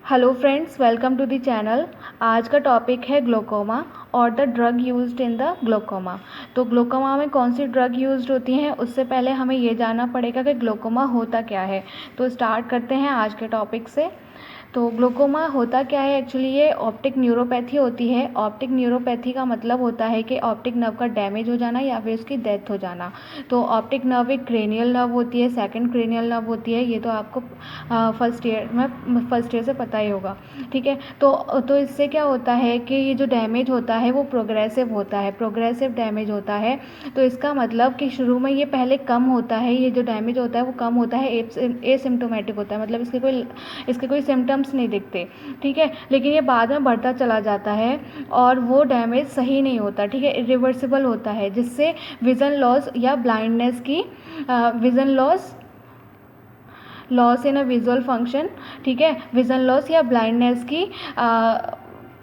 Hello friends, welcome to the channel. आज का topic है ग्लोकोमा और the drug used in the glaucoma. तो ग्लोकोमा में कौन सी ड्रग यूज्ड होती हैं, उससे पहले हमें ये जानना पड़ेगा कि ग्लोकोमा होता क्या है। तो स्टार्ट करते हैं आज के टॉपिक से। तो ग्लोकोमा होता क्या है, एक्चुअली ये ऑप्टिक न्यूरोपैथी होती है। ऑप्टिक न्यूरोपैथी का मतलब होता है कि ऑप्टिक नर्व का डैमेज हो जाना या फिर उसकी डेथ हो जाना। तो ऑप्टिक नर्व एक क्रेनियल नर्व होती है, सेकंड क्रेनियल नर्व होती है। ये तो आपको फर्स्ट ईयर से पता ही होगा, ठीक है। तो इससे क्या होता है कि ये जो डैमेज होता है वो प्रोग्रेसिव होता है, प्रोग्रेसिव डैमेज होता है। तो इसका मतलब कि शुरू में ये पहले कम होता है, ये जो डैमेज होता है वो कम होता है, एसिम्टोमेटिक होता है, मतलब इसके कोई सिम्टम्स नहीं दिखते, ठीक है। लेकिन ये बाद में बढ़ता चला जाता है और वो डैमेज सही नहीं होता, ठीक है, इरिवर्सिबल होता है, जिससे विज़न लॉस या ब्लाइंडनेस की vision loss in a visual function, ठीक है, विज़न लॉस या ब्लाइंडनेस की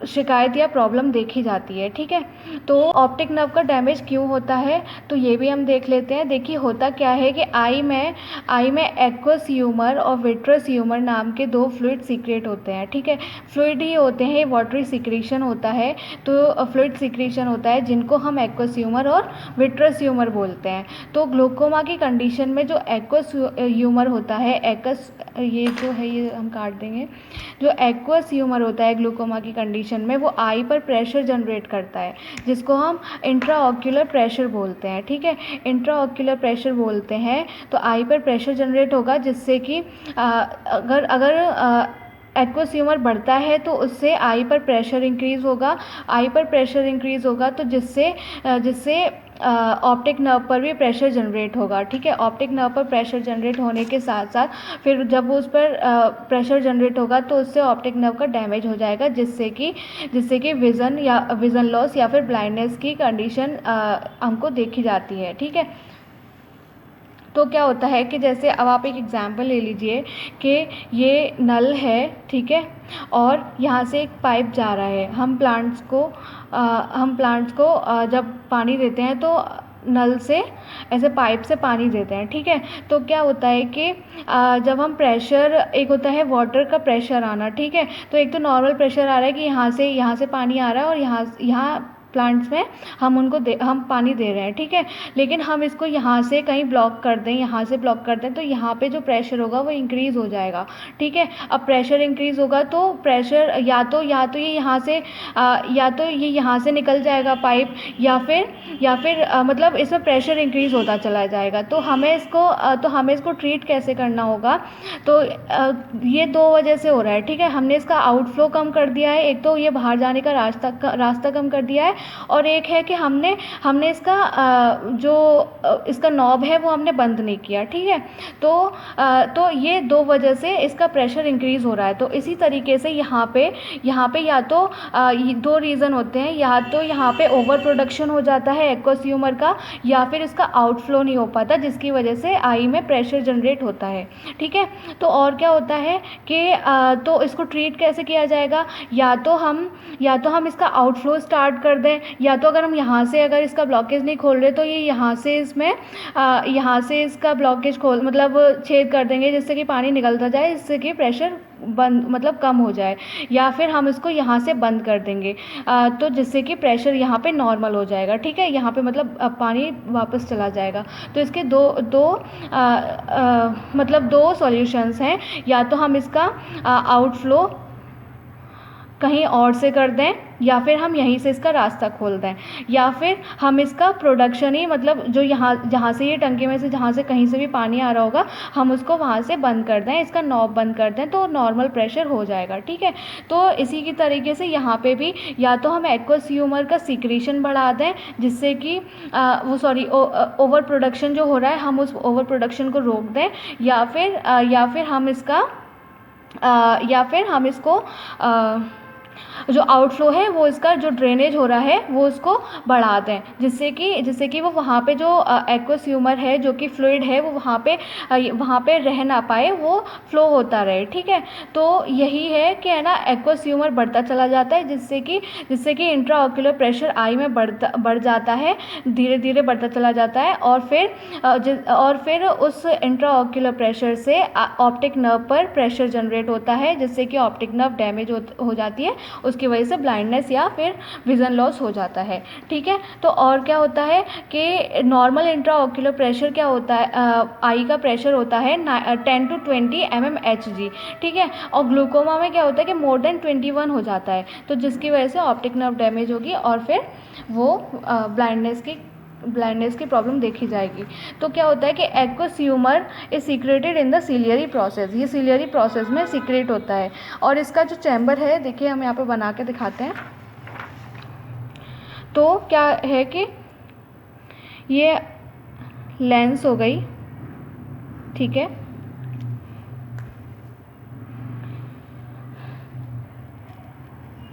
शिकायत या प्रॉब्लम देखी जाती है, ठीक है। तो ऑप्टिक नर्व का डैमेज क्यों होता है, तो ये भी हम देख लेते हैं। देखिए होता क्या है कि आई में एक्वस ह्यूमर और विट्रस ह्यूमर नाम के दो फ्लूइड सीक्रेट होते हैं, ठीक है। फ्लूइड ही होते हैं, वाटरी सिक्रीशन होता है। तो फ्लूइड सिक्रीशन होता है जिनको हम एक्वस ह्यूमर और विट्रस ह्यूमर बोलते हैं। तो ग्लोकोमा की कंडीशन में जो एक्वस ह्यूमर होता है, ये जो है ये हम काट देंगे। जो एक्वस ह्यूमर होता है ग्लूकोमा की कंडीशन में, वो आई पर प्रेशर जनरेट करता है, जिसको हम इंट्राऑक्यूलर प्रेशर बोलते हैं, ठीक है। इंट्राऑक्यूलर प्रेशर बोलते हैं। तो आई पर प्रेशर जनरेट होगा, जिससे कि अगर एक्वस ह्यूमर बढ़ता है तो उससे आई पर प्रेशर इंक्रीज़ होगा। आई पर प्रेशर इंक्रीज़ होगा तो जिससे ऑप्टिक नर्व पर भी प्रेशर जनरेट होगा, ठीक है। ऑप्टिक नर्व पर प्रेशर जनरेट होने के साथ साथ फिर जब उस पर प्रेशर जनरेट होगा तो उससे ऑप्टिक नर्व का डैमेज हो जाएगा, जिससे कि विज़न लॉस या फिर ब्लाइंडनेस की कंडीशन हमको देखी जाती है, ठीक है। तो क्या होता है कि जैसे अब आप एक एग्जांपल ले लीजिए कि ये नल है, ठीक है, और यहाँ से एक पाइप जा रहा है। हम प्लांट्स को जब पानी देते हैं तो नल से ऐसे पाइप से पानी देते हैं, ठीक है। तो क्या होता है कि जब हम प्रेशर, एक होता है वाटर का प्रेशर आना, ठीक है। तो एक तो नॉर्मल प्रेशर आ रहा है कि यहाँ से पानी आ रहा है और यहाँ प्लांट्स में हम पानी दे रहे हैं, ठीक है। लेकिन हम इसको यहाँ से कहीं ब्लॉक कर दें, यहाँ से ब्लॉक कर दें, तो यहाँ पे जो प्रेशर होगा वो इंक्रीज़ हो जाएगा, ठीक है। अब प्रेशर इंक्रीज़ होगा तो प्रेशर या तो ये यहाँ से निकल जाएगा पाइप, या फिर मतलब इसमें प्रेशर इंक्रीज़ होता चला जाएगा। तो हमें इसको ट्रीट कैसे करना होगा। तो ये दो वजह से हो रहा है, ठीक है। हमने इसका आउटफ्लो कम कर दिया है, एक तो ये बाहर जाने का रास्ता कम कर दिया है, और एक है कि हमने इसका इसका नॉब है वो हमने बंद नहीं किया, ठीक है। तो ये दो वजह से इसका प्रेशर इंक्रीज़ हो रहा है। तो इसी तरीके से यहाँ पे या तो दो रीज़न होते हैं, या तो यहाँ पे ओवर प्रोडक्शन हो जाता है एक्वस ह्यूमर का, या फिर इसका आउटफ्लो नहीं हो पाता, जिसकी वजह से आई में प्रेशर जनरेट होता है, ठीक है। तो और क्या होता है कि तो इसको ट्रीट कैसे किया जाएगा, या तो हम इसका आउटफ्लो स्टार्ट कर दें, या तो अगर हम यहाँ से अगर इसका ब्लॉकेज नहीं खोल रहे तो ये यहाँ से इसका ब्लॉकेज मतलब छेद कर देंगे, जिससे कि पानी निकलता जाए, जिससे कि प्रेशर बंद मतलब कम हो जाए, या फिर हम इसको यहाँ से बंद कर देंगे, तो जिससे कि प्रेशर यहाँ पे नॉर्मल हो जाएगा, ठीक है। यहाँ पे मतलब पानी वापस चला जाएगा। तो इसके दो सॉल्यूशंस हैं, या तो हम इसका आउटफ्लो कहीं और से कर दें, या फिर हम यहीं से इसका रास्ता खोल दें, या फिर हम इसका प्रोडक्शन ही मतलब जो जहाँ से ये टंकी में से जहाँ से कहीं से भी पानी आ रहा होगा, हम उसको वहाँ से बंद कर दें, इसका नॉब बंद कर दें, तो नॉर्मल प्रेशर हो जाएगा, ठीक है। तो इसी की तरीके से यहाँ पे भी या तो हम एक्वस ह्यूमर का सिक्रीशन बढ़ा दें, जिससे कि ओवर प्रोडक्शन जो हो रहा है हम उस ओवर प्रोडक्शन को रोक दें, या फिर हम इसको जो आउटफ्लो है वो इसका जो ड्रेनेज हो रहा है वो उसको बढ़ा दें, जिससे कि वो वहाँ पे जो एक्वस ह्यूमर है जो कि फ्लूइड है वो वहाँ पे रह ना पाए, वो फ्लो होता रहे। ठीक है, तो यही है कि है ना एक्वस ह्यूमर बढ़ता चला जाता है, जिससे कि इंट्राऑक्यूलर प्रेशर आई में बढ़ जाता है, धीरे धीरे बढ़ता चला जाता है। और फिर उस इंट्राऑक्यूलर प्रेशर से ऑप्टिक नर्व पर प्रेशर जनरेट होता है, जिससे कि ऑप्टिक नर्व डैमेज हो जाती है, उसकी वजह से ब्लाइंडनेस या फिर विज़न लॉस हो जाता है। ठीक है, तो और क्या होता है कि नॉर्मल इंट्राऑक्यूलर प्रेशर क्या होता है, आई का प्रेशर होता है 10 to 20 mmHg। ठीक है, और ग्लूकोमा में क्या होता है कि मोर देन 21 हो जाता है, तो जिसकी वजह से ऑप्टिक नर्व डैमेज होगी और फिर वो ब्लाइंडनेस की प्रॉब्लम देखी जाएगी। तो क्या होता है कि aqueous humour is secreted in the ciliary process, ये सिलियरी प्रोसेस में सीक्रेट होता है। और इसका जो चैम्बर है, देखिए हम यहाँ पे बना के दिखाते हैं। तो क्या है कि ये लेंस हो गई, ठीक है,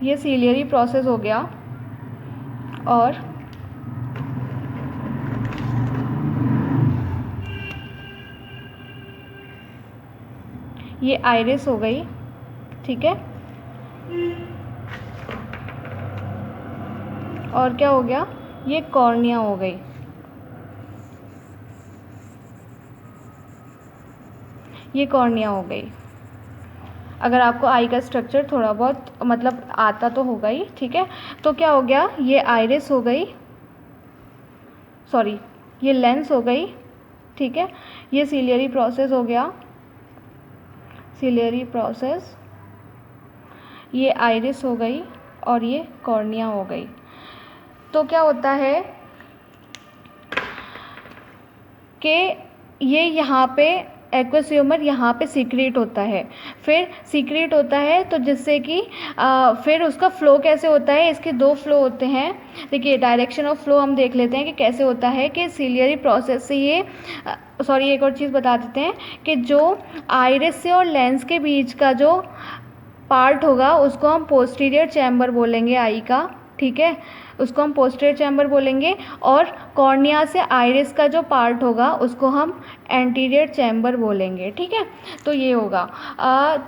ये सिलियरी प्रोसेस हो गया, और ये आइरिस हो गई। ठीक है, और क्या हो गया, ये कॉर्निया हो गई। ये कॉर्निया हो गई। अगर आपको आई का स्ट्रक्चर थोड़ा बहुत मतलब आता तो होगा ही। ठीक है, तो क्या हो गया, ये आइरिस हो गई, सॉरी ये लेंस हो गई। ठीक है, ये सिलियरी प्रोसेस हो गया, सिलियरी प्रोसेस, ये आइरिस हो गई और ये कॉर्निया हो गई। तो क्या होता है कि ये यहाँ पे एक्वस ह्यूमर यहाँ पे सीक्रेट होता है, फिर सीक्रेट होता है, तो जिससे कि फिर उसका फ़्लो कैसे होता है, इसके दो फ्लो होते हैं। देखिए डायरेक्शन ऑफ फ्लो हम देख लेते हैं कि कैसे होता है कि सिलियरी प्रोसेस से ये सॉरी एक और चीज़ बता देते हैं कि जो आइरिस से और लेंस के बीच का जो पार्ट होगा उसको हम पोस्टीरियर चैम्बर बोलेंगे आई का। ठीक है, उसको हम पोस्टीरियर चैम्बर बोलेंगे, और कॉर्निया से आइरिस का जो पार्ट होगा उसको हम एंटीरियर चैम्बर बोलेंगे। ठीक है, तो ये होगा।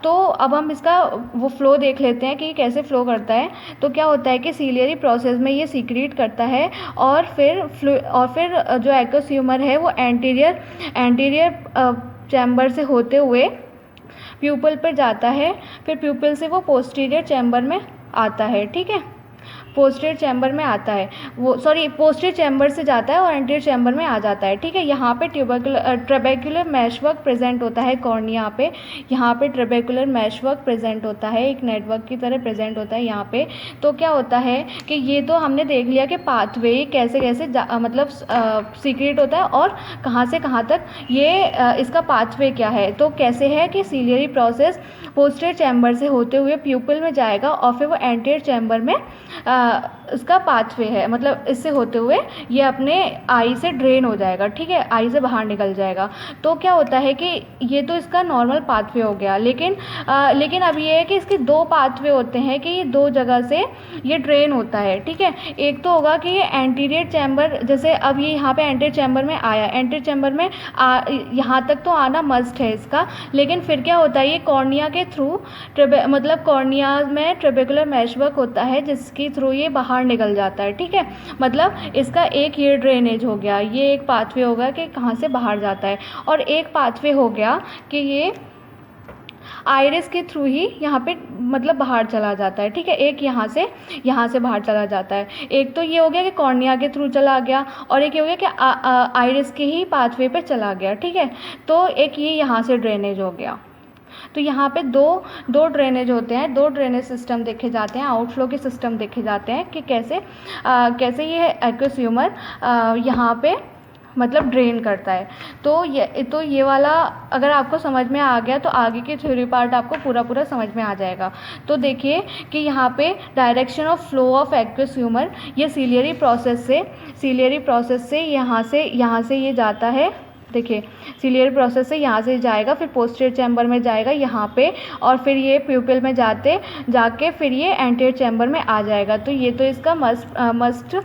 तो अब हम इसका वो फ्लो देख लेते हैं कि कैसे फ्लो करता है। तो क्या होता है कि सिलियरी प्रोसेस में ये सीक्रेट करता है, और फिर जो एक्वस ह्यूमर है वो एंटीरियर चैम्बर से होते हुए प्यूपल पर जाता है, फिर प्यूपल से वो पोस्टीरियर चैम्बर में आता है। ठीक है, पोस्टीरियर चैम्बर में आता है, वो सॉरी पोस्टीरियर चैम्बर से जाता है और एंटीरियर चैम्बर में आ जाता है। ठीक है, यहाँ पे ट्रेबेकुलर मैशवर्क प्रेजेंट होता है कॉर्निया पे, यहाँ पे ट्रेबेकुलर मैशवर्क प्रेजेंट होता है, एक नेटवर्क की तरह प्रेजेंट होता है यहाँ पे। तो क्या होता है कि ये तो हमने देख लिया कि पाथवे कैसे कैसे मतलब सीक्रेट होता है और कहाँ से कहाँ तक ये इसका पाथवे क्या है। तो कैसे है कि सिलियरी प्रोसेस पोस्टीरियर चैम्बर से होते हुए प्यूपल में जाएगा और फिर वो एंटीरियर चैम्बर में इसका पाथवे है, मतलब इससे होते हुए ये अपने आई से ड्रेन हो जाएगा। ठीक है, आई से बाहर निकल जाएगा। तो क्या होता है कि ये तो इसका नॉर्मल पाथवे हो गया, लेकिन अब ये है कि इसके दो पाथवे होते हैं कि ये दो जगह से ये ड्रेन होता है। ठीक है, एक तो होगा कि ये एंटीरियर चैम्बर, जैसे अब ये यहाँ पे एंटीरियर चैम्बर में आया, एंटीरियर चैम्बर में यहाँ तक तो आना मस्ट है इसका, लेकिन फिर क्या होता है ये कॉर्निया के थ्रू मतलब कॉर्निया में ट्रेबेकुलर मैशवर्क होता है जिसके थ्रू ये बाहर निकल जाता है। ठीक है, मतलब इसका एक ये ड्रेनेज हो गया, ये एक पाथवे हो गया कि कहाँ से बाहर जाता है, और एक पाथवे हो गया कि ये आइरिस के थ्रू ही यहाँ पे मतलब बाहर चला जाता है। ठीक है, एक यहाँ से बाहर चला जाता है। एक तो ये हो गया कि कॉर्निया के थ्रू चला गया, और एक ये हो गया कि आइरिस के ही पाथवे पे चला गया। ठीक है, तो एक ये यहाँ से ड्रेनेज हो गया। तो यहाँ पे दो ड्रेनेज होते हैं, दो ड्रेनेज सिस्टम देखे जाते हैं, आउटफ्लो के सिस्टम देखे जाते हैं कि कैसे ये एक्वस ह्यूमर यहाँ पे मतलब ड्रेन करता है। तो ये वाला अगर आपको समझ में आ गया तो आगे की थ्योरी पार्ट आपको पूरा समझ में आ जाएगा। तो देखिए कि यहाँ पे direction of flow of aqueous humour, ये सिलियरी प्रोसेस से यहाँ से ये जाता है देखिए सिलियरी प्रोसेस से यहाँ से जाएगा, फिर पोस्टीरियर चैम्बर में जाएगा यहाँ पे, और फिर ये प्यूपिल में जाके फिर ये एंटीरियर चैम्बर में आ जाएगा। तो ये तो इसका मस्ट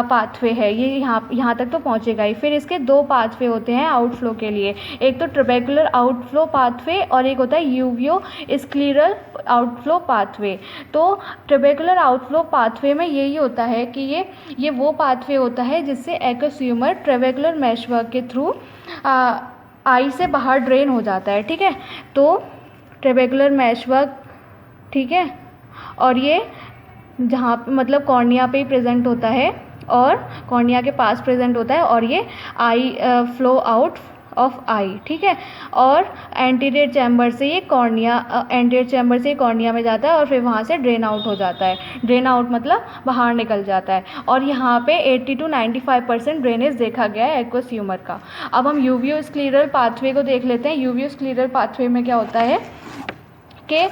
पाथवे है, ये यहाँ तक तो पहुँचेगा ही। फिर इसके दो पाथवे होते हैं आउटफ्लो के लिए, एक तो ट्रेबेकुलर आउटफ्लो पाथवे और एक होता है यूवियो स्क्लीरल आउटफ्लो पाथवे। तो ट्रेबेकुलर आउटफ्लो पाथवे में यही होता है कि ये वो पाथवे होता है जिससे एक्वस ह्यूमर ट्रेबेकुलर मेशवर्क के थ्रू आई से बाहर ड्रेन हो जाता है, ठीक है। तो ट्रेबेकुलर मेशवर्क, ठीक है, और ये जहाँ मतलब कॉर्निया पे ही प्रेजेंट होता है और कॉर्निया के पास प्रेजेंट होता है, और ये आई फ्लो आउट ऑफ आई, ठीक है। और एंटीरियर चैम्बर से ये कॉर्निया में जाता है और फिर वहाँ से ड्रेन आउट हो जाता है। ड्रेन आउट मतलब बाहर निकल जाता है, और यहाँ पे 80 to 95% ड्रेनेज देखा गया है एक्वस ह्यूमर का। अब हम यूवियो स्क्लीरल पाथवे को देख लेते हैं। यूवियो स्क्लीरल पाथवे में क्या होता है कि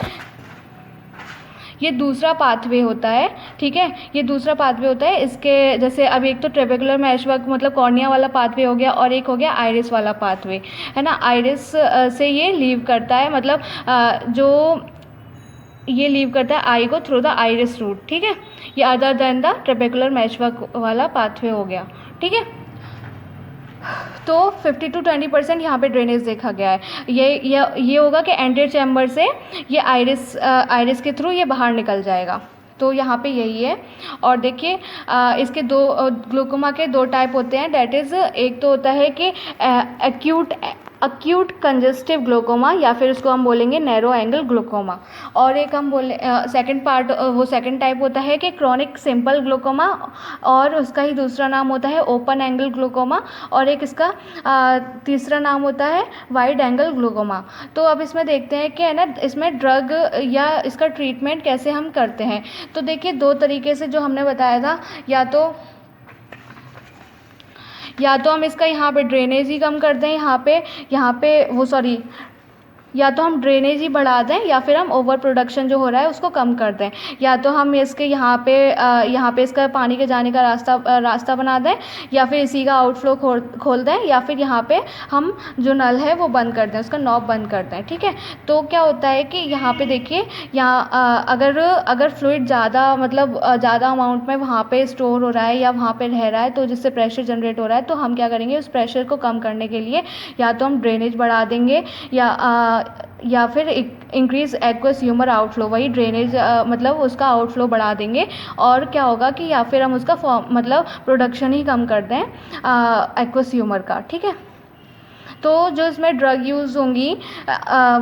ये दूसरा पाथवे होता है, ठीक है, ये दूसरा पाथवे होता है। इसके जैसे अब एक तो ट्रेबेकुलर मेशवर्क मतलब कॉर्निया वाला पाथवे हो गया, और एक हो गया आइरिस वाला पाथवे, है ना। आइरिस से ये लीव करता है, मतलब जो ये लीव करता है आई को थ्रू द आइरिस रूट, ठीक है। ये अदर देन द ट्रेबेकुलर मेशवर्क वाला पाथवे हो गया, ठीक है। तो 50 to 20% यहाँ पे ड्रेनेज देखा गया है। ये होगा कि एंटीरियर चैम्बर से ये आइरिस के थ्रू ये बाहर निकल जाएगा। तो यहाँ पे यही है। और देखिए इसके ग्लूकोमा के दो टाइप होते हैं, डैट इज़ एक तो होता है कि अक्यूट कंजस्टिव ग्लूकोमा, या फिर उसको हम बोलेंगे नैरो एंगल ग्लूकोमा। और एक हम बोले सेकंड टाइप होता है कि क्रॉनिक सिंपल ग्लूकोमा, और उसका ही दूसरा नाम होता है ओपन एंगल ग्लूकोमा, और एक इसका तीसरा नाम होता है वाइड एंगल ग्लूकोमा। तो अब इसमें देखते हैं कि है ना, इसमें ड्रग या इसका ट्रीटमेंट कैसे हम करते हैं। तो देखिए दो तरीके से जो हमने बताया था, या तो हम इसका यहाँ पे ड्रेनेज ही कम कर दें, या तो हम ड्रेनेज ही बढ़ा दें, या फिर हम ओवर प्रोडक्शन जो हो रहा है उसको कम कर दें। या तो हम इसके यहाँ पे इसका पानी के जाने का रास्ता बना दें, या फिर इसी का आउटफ्लो खोल दें, या फिर यहाँ पे हम जो नल है वो बंद कर दें, उसका नॉब बंद कर दें, ठीक है। तो क्या होता है कि यहाँ पे देखिए, यहाँ अगर फ्लूइड ज़्यादा मतलब ज़्यादा अमाउंट में वहाँ पे स्टोर हो रहा है या वहाँ पे रह रहा है, तो जिससे प्रेशर जनरेट हो रहा है, तो हम क्या करेंगे, उस प्रेशर को कम करने के लिए या तो हम ड्रेनेज बढ़ा देंगे, या फिर इंक्रीज एक्वस ह्यूमर आउटफ्लो, वही ड्रेनेज मतलब उसका आउटफ्लो बढ़ा देंगे। और क्या होगा कि या फिर हम उसका मतलब प्रोडक्शन ही कम कर दें एक्वस ह्यूमर का, ठीक है। तो जो इसमें ड्रग यूज़ होंगी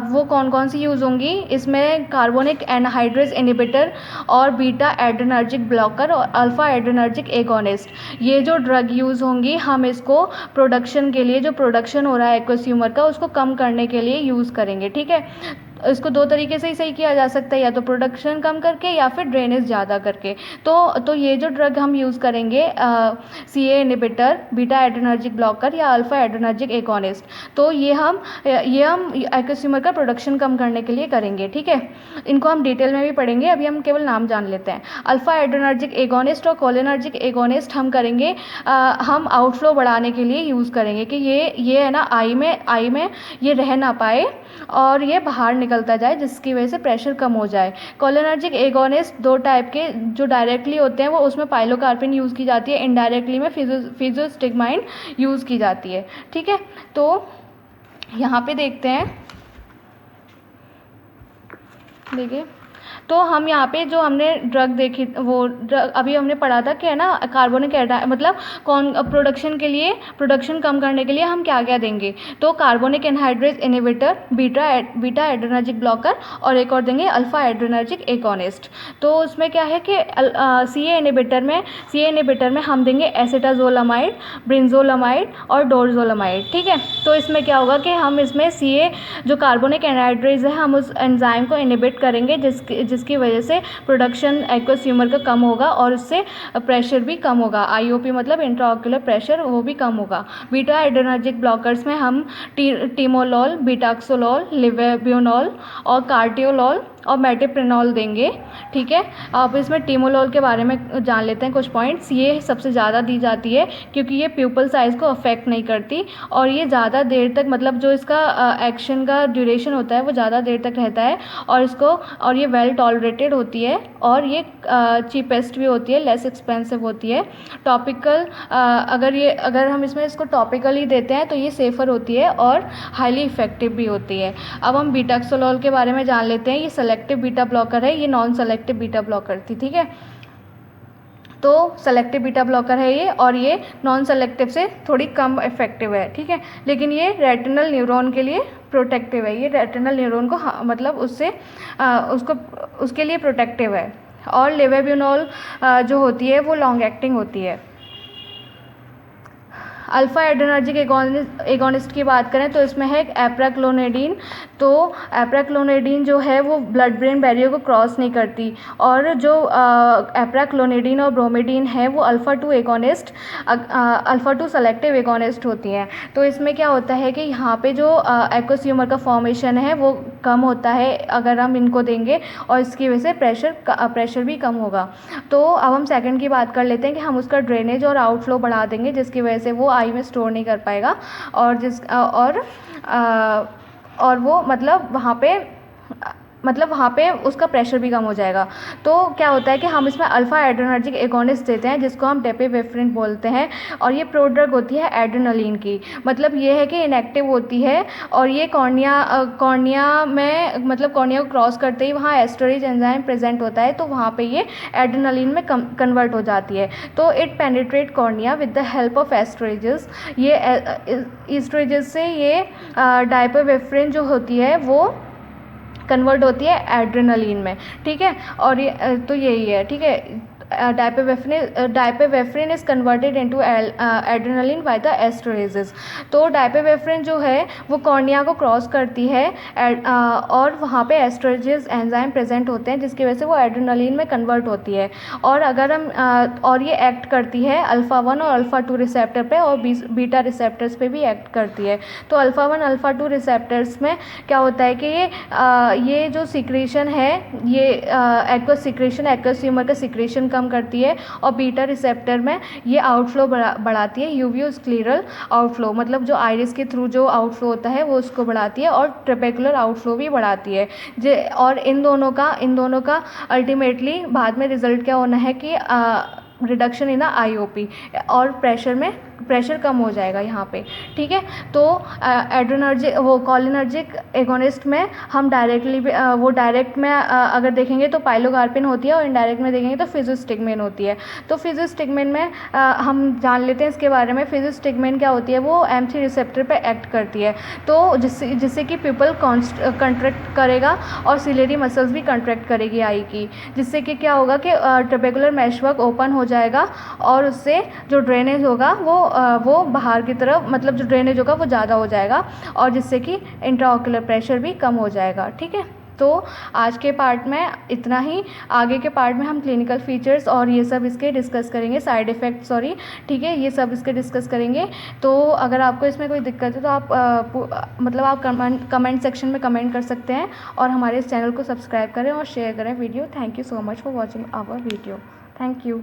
वो कौन कौन सी यूज़ होंगी, इसमें कार्बोनिक एनहाइड्रेज इनहिबिटर और बीटा एड्रेनर्जिक ब्लॉकर और अल्फ़ा एड्रेनर्जिक एगोनिस्ट, ये जो ड्रग यूज़ होंगी, हम इसको प्रोडक्शन के लिए, जो प्रोडक्शन हो रहा है एक्वस ह्यूमर का, उसको कम करने के लिए यूज़ करेंगे, ठीक है। इसको दो तरीके से ही सही किया जा सकता है, या तो प्रोडक्शन कम करके या फिर ड्रेनेज ज़्यादा करके। तो ये जो ड्रग हम यूज़ करेंगे CA inhibitor, beta adrenergic blocker या अल्फ़ा एड्रेनर्जिक एगोनिस्ट, तो ये हम एक्वस ह्यूमर का प्रोडक्शन कम करने के लिए करेंगे, ठीक है। इनको हम डिटेल में भी पढ़ेंगे, अभी हम केवल नाम जान लेते हैं। अल्फ़ा एड्रेनर्जिक एगोनिस्ट और कोलिनर्जिक एगोनिस्ट हम करेंगे, हम आउटफ्लो बढ़ाने के लिए यूज़ करेंगे कि ये है ना आई में ये रह ना पाए और ये बाहर निकलता जाए, जिसकी वजह से प्रेशर कम हो जाए। कोलिनर्जिक एगोनिस्ट दो टाइप के, जो डायरेक्टली होते हैं वो उसमें पाइलोकार्पिन यूज़ की जाती है, इनडायरेक्टली में फिजोस्टिग्माइन यूज़ की जाती है, ठीक है। तो यहाँ पे देखते हैं, देखिए तो हम यहाँ पे जो हमने ड्रग देखी, वो ड्रग अभी हमने पढ़ा था कि है ना, कार्बोनिक मतलब प्रोडक्शन के लिए, प्रोडक्शन कम करने के लिए हम क्या क्या देंगे, तो carbonic anhydrase inhibitor, beta adrenergic blocker, और एक और देंगे अल्फ़ा एड्रेनर्जिक एगोनिस्ट। तो उसमें क्या है कि CA इनहिबिटर में हम देंगे एसिटाजोलामाइड, ब्रिंजोलामाइड और डोरजोलामाइड, ठीक है। तो इसमें क्या होगा कि हम इसमें CA जो कार्बोनिक एनहाइड्रेज है, हम उस एंजाइम को इनहिबिट करेंगे, जिसकी वजह से प्रोडक्शन एक्वस ह्यूमर का कम होगा और उससे प्रेशर भी कम होगा, IOP मतलब इंट्राऑक्यूलर प्रेशर, वो भी कम होगा। बीटा एड्रेनर्जिक ब्लॉकर्स में हम टीमोलॉल, बीटाक्सोलॉल, लिवेब्यूनॉल और कार्टियोलॉल और मेटिप्रेनॉल देंगे, ठीक है। अब इसमें टिमोलोल के बारे में जान लेते हैं कुछ पॉइंट्स। ये सबसे ज़्यादा दी जाती है क्योंकि ये प्यूपल साइज़ को अफेक्ट नहीं करती और ये ज़्यादा देर तक, मतलब जो इसका एक्शन का ड्यूरेशन होता है वो ज़्यादा देर तक रहता है और ये वेल टॉलरेटेड होती है और ये चीपेस्ट भी होती है, लेस एक्सपेंसिव होती है। टॉपिकल, अगर हम इसमें इसको टॉपिकली देते हैं तो ये सेफ़र होती है और हाईली इफ़ेक्टिव भी होती है। अब हम बीटाक्सोलोल के बारे में जान लेते हैं। ये सेलेक्टिव बीटा ब्लॉकर है, ये नॉन सेलेक्टिव बीटा ब्लॉकर थी, ठीक है। तो सेलेक्टिव बीटा ब्लॉकर है ये, और ये नॉन सेलेक्टिव से थोड़ी कम इफेक्टिव है, ठीक है। लेकिन ये रेटिनल न्यूरॉन के लिए प्रोटेक्टिव है। ये रेटिनल न्यूरॉन को मतलब उसके लिए प्रोटेक्टिव है। और लेवेब्यूनॉल जो होती है वो लॉन्ग एक्टिंग होती है। अल्फ़ा एड्रेनर्जिक एगोनिस्ट की बात करें तो इसमें है एप्राक्लोनेडिन। तो एप्राक्लोनेडिन जो है वो ब्लड ब्रेन बैरियर को क्रॉस नहीं करती, और जो एप्राक्लोनेडिन और ब्रोमेडिन है वो अल्फ़ा टू सेलेक्टिव एगोनिस्ट होती हैं। तो इसमें क्या होता है कि यहाँ पे जो एक्वस ह्यूमर का फॉर्मेशन है वो कम होता है अगर हम इनको देंगे, और इसकी वजह से प्रेशर भी कम होगा। तो अब हम सेकंड की बात कर लेते हैं कि हम उसका ड्रेनेज और आउटफ्लो बढ़ा देंगे, जिसकी वजह से वो आई में स्टोर नहीं कर पाएगा और वो मतलब वहाँ पे उसका प्रेशर भी कम हो जाएगा। तो क्या होता है कि हम इसमें अल्फ़ा एड्रेनर्जिक एगोनिस्ट देते हैं जिसको हम डेपिवेफ्रिन बोलते हैं, और ये प्रोड्रग होती है एड्रेनलिन की। मतलब ये है कि इनएक्टिव होती है और ये कॉर्निया में, मतलब कॉर्निया को क्रॉस करते ही वहाँ एस्टरेज एंजाइम प्रेजेंट होता है, तो वहाँ पे ये एड्रेनलिन में कन्वर्ट हो जाती है। तो it penetrate cornea with the help of esterases. ये एस्टरेजेस से ये डायपिवेफ्रिन जो होती है वो कन्वर्ट होती है एड्रेनलिन में, ठीक है। और ये तो यही है, ठीक है। Dipivefrin is converted into adrenaline by the esterases. तो डायपिवेफ्रिन जो है वो कॉर्निया को क्रॉस करती है और वहाँ पे एस्टरेजेस एंजाइम प्रेजेंट होते हैं, जिसकी वजह से वो एड्रेनलिन में कन्वर्ट होती है। और अगर हम और ये एक्ट करती है अल्फ़ा 1 और अल्फ़ा 2 रिसेप्टर पे, और बीटा रिसेप्टर्स पे भी एक्ट करती है। तो अल्फ़ा 1 अल्फ़ा 2 रिसेप्टर्स में क्या होता है कि ये जो सिक्रेशन है, ये एक्वस सिक्रेशन, एक्वस ह्यूमर का सिक्रेशन कम करती है, और बीटा रिसेप्टर में ये आउटफ्लो बढ़ाती है, यूवियोस्क्लेरल आउटफ्लो, मतलब जो आइरिस के थ्रू जो आउटफ्लो होता है वो उसको बढ़ाती है, और ट्रेपेकुलर आउटफ्लो भी बढ़ाती है। और इन दोनों का अल्टीमेटली बाद में रिजल्ट क्या होना है कि रिडक्शन इन आईओपी, और प्रेशर कम हो जाएगा यहाँ पे, ठीक है। तो कॉलिनर्जिक एगोनिस्ट में हम डायरेक्ट में अगर देखेंगे तो पाइलोकार्पिन होती है, और इनडायरेक्ट में देखेंगे तो फिजिस्टिगमिन होती है। तो फिजिस्टिगमिन में हम जान लेते हैं इसके बारे में। फिजिस्टिगमिन क्या होती है, वो M3 रिसेप्टर पे एक्ट करती है, तो जिससे कि पिपल कंट्रैक्ट करेगा और सिलेरी मसल्स भी कंट्रैक्ट करेगी आई की, जिससे कि क्या होगा कि ट्रेपेकुलर मेशवर्क ओपन हो जाएगा, और उससे जो ड्रेनेज होगा वो बाहर की तरफ, मतलब जो ड्रेनेज होगा वो ज़्यादा हो जाएगा, और जिससे कि इंट्राऑक्यूलर प्रेशर भी कम हो जाएगा, ठीक है। तो आज के पार्ट में इतना ही। आगे के पार्ट में हम क्लिनिकल फीचर्स और ये सब इसके डिस्कस करेंगे, साइड इफ़ेक्ट ठीक है, ये सब इसके डिस्कस करेंगे। तो अगर आपको इसमें कोई दिक्कत है तो आप कमेंट सेक्शन में कमेंट कर सकते हैं, और हमारे इस चैनल को सब्सक्राइब करें और शेयर करें वीडियो। Thank you so much for watching our video. Thank you.